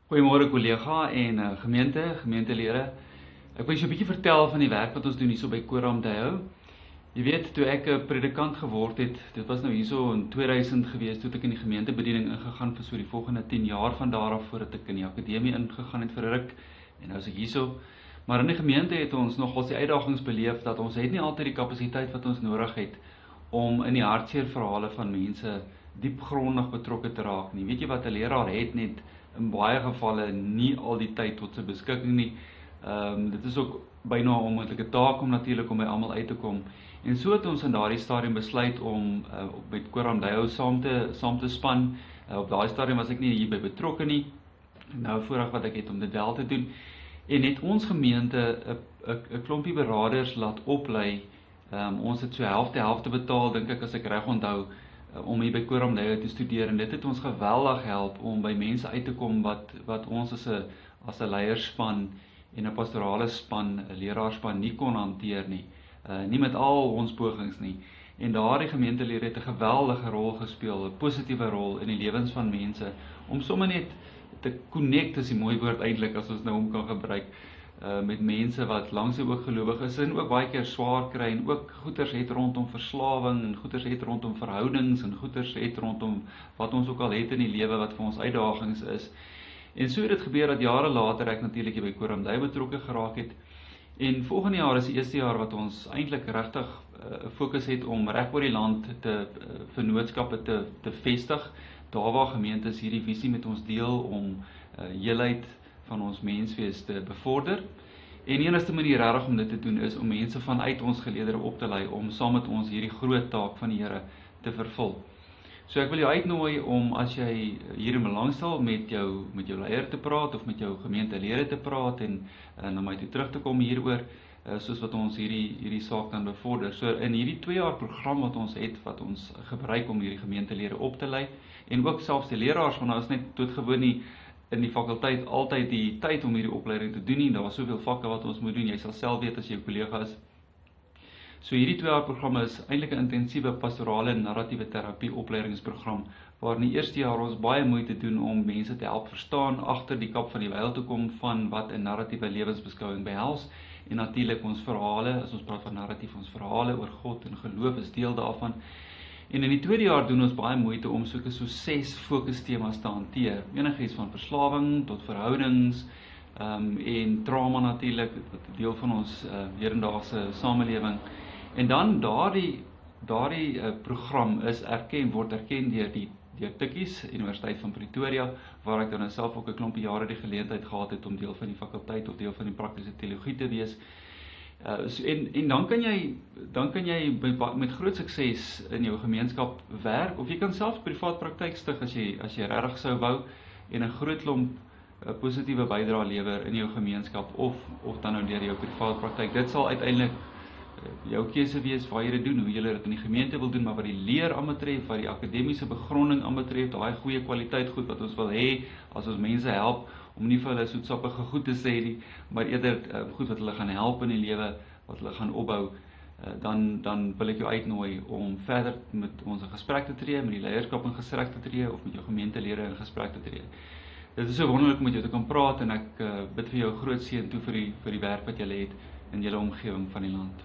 Goeiemôre kollega en gemeentelede. Ek wil jou 'n bietjie vertel van die werk wat ons doen hierso by Koram Deo. Jy weet, toe ek 'n predikant geword het, dit was nou hierso in 2000 gewees, toe ek in die gemeentebediening ingegaan vir so die volgende 10 jaar van daar af voordat ek in die akademie ingegaan het vir 'n ruk en nou is ek hierso. Maar in die gemeente het ons nogals die uitdagings beleef dat ons het nie altyd die kapasiteit wat ons nodig het om in die hartseer verhale van mense diepgrondig betrokke te raak nie. Weet jy wat, 'n leraar het net in baie gevalle nie al die tyd tot sy beskikking nie. Dit is ook byna 'n onmoontlike taak om natuurlik om by almal uit te kom. En so het ons in daardie stadium besluit om met Koram Deo saam te span. Op daai stadium was ek nie hierby betrokke nie. Nou vooraf wat ek het om dit wel te doen. En het ons gemeente 'n klompie beraders laat oplei. Ons het so helfte betaal, dink ek as ek reg onthou, om hier by Koram Deo te studeer, en dit het ons geweldig help om by mense uit te kom wat ons as 'n leierspan en 'n pastorale span, 'n leraarspan nie kon hanteer nie. Nie met al ons pogings nie. En daardie gemeentelede het 'n geweldige rol gespeel, 'n positiewe rol in die lewens van mense, om sommer net te connect, is die mooi woord eintlik as ons nou hom kan gebruik, met mense wat langs ook gelowig is en ook baie keer swaar kry en ook goeters het rondom verslawing en goeters het rondom verhoudings en goeters het rondom wat ons ook al het in die lewe wat vir ons uitdagings is. En so het dit gebeur dat jare later ek natuurlik hier by Koram Deo betrokke geraak het. En volgende jaar is die eerste jaar wat ons eintlik regtig fokus het om reg oor die land vennootskappe te vestig. Daar waar gemeentes hierdie visie met ons deel om heelheid van ons menswees te bevorder. En die enigste manier regtig om dit te doen is om mense vanuit ons geleedere op te lei om saam met ons hierdie groot taak van die Here te vervul. So ek wil jou uitnooi om, as jy hierin belangstel, met jou leier te praat of met jou gemeentelede te praat en na my toe terug te kom hieroor, soos wat ons hierdie saak kan bevorder. So in hierdie 2 jaar program wat ons het, wat ons gebruik om hierdie gemeentelede op te lei, en ook selfs die leraars, want daar is net doodgewoon nie in die fakulteit altyd die tyd om hierdie opleiding te doen nie. Daar is soveel vakke wat ons moet doen, jy sal self weet as jy 'n kollega is. So hierdie 2 jaar program is eintlik 'n intensiewe pastorale en narratiewe terapie opleidingsprogram, waar in die eerste jaar ons baie moeite doen om mense te help verstaan, agter die kap van die wyl te kom van wat 'n narratiewe lewensbeskouing behels, en natuurlik ons verhale, as ons praat van narratief, ons verhale oor God en geloof is deel daarvan. En in die tweede jaar doen ons baie moeite om so 6 fokustemas te hanteer. Enigiets van verslawing tot verhoudings, en trauma natuurlik, wat deel van ons hedendaagse samelewing. En dan daardie program word erken deur Tikkies, Universiteit van Pretoria, waar ek dan self ook 'n klompie jare die geleentheid gehad het om deel van die fakulteit of deel van die praktiese teologie te wees. En dan kan jy met groot sukses in jou gemeenskap werk, of jy kan self privaat praktyk stig as jy regtig sou wou en 'n groot klomp positiewe bydrae lewer in jou gemeenskap, of dan nou deur jou privaat praktyk. Dit sal uiteindelik jou keuse wees waar jy dit doen, hoe jy dit in die gemeente wil doen, maar wat die leer aanbetref, wat die akademiese begronding aanbetref, daai goeie kwaliteit goed wat ons wil hê as ons mense help, om nie vir hulle soetsappige goed te sê nie, maar eerder goed wat hulle gaan help in die lewe, wat hulle gaan opbou, dan wil ek jou uitnooi om verder met ons in gesprek te tree, met die leierskap in gesprek te tree, of met jou gemeentelede in gesprek te tree. Dit is so wonderlik om met jou te kan praat, en ek bid vir jou groot seën toe vir die werk wat jy het in julle omgewing van die land.